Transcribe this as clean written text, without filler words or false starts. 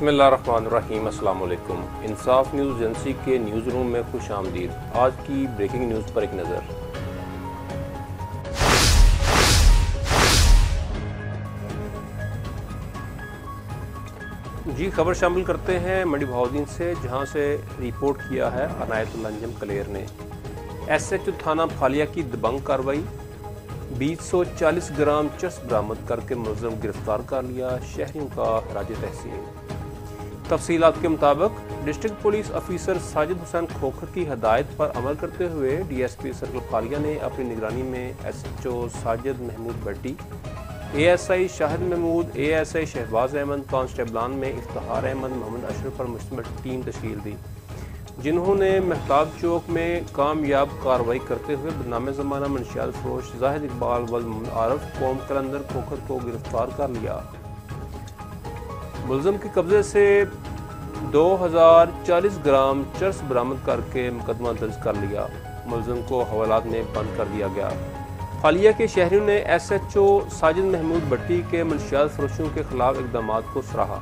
बिस्मिल्लाहिर्रहमानिर्रहीम। अस्सलाम वालेकुम। इंसाफ न्यूज़ एजेंसी के न्यूज़ रूम में खुश आमदीद। आज की ब्रेकिंग न्यूज़ पर एक नज़र। जी, खबर शामिल करते हैं मंडी बहाउद्दीन से, जहां से रिपोर्ट किया है अनायतुल्लाह अंजम कलेर ने। SHO थाना फालिया की दबंग कार्रवाई, 240 ग्राम चरस बरामद करके मुलज़िम गिरफ्तार कर लिया। शहरियों का राज तहसीन। तफसीलात के मुताबिक district police officer Sajid Hussain Khokhar की हदायत पर अमल करते हुए DSP सर्कल फालिया ने अपनी निगरानी में SHO साजिद महमूद भट्टी, ASI शाहिद महमूद, ASI शहबाज अहमद, कांस्टेबलान में इफ्तिखार अहमद, मोहम्मद अशरफ पर मुश्तमिल टीम तश्कील दी, जिन्होंने महताब चौक में कामयाब कार्रवाई करते हुए बदनाम ज़माना मंशियात फरोश जाहिद इकबाल व मोहम्मद आरफ कौम कलंदर खोखर को गिरफ्तार कर लिया। मुलज़िम के कब्जे से 2040 ग्राम चरस बरामद करके मुकदमा दर्ज कर लिया। मुलज़िम को हवालात में बंद कर दिया गया। फालिया के शहरियों ने SHO साजिद महमूद भट्टी के मंशियात फरोशों के खिलाफ इक़दामात को सराहा।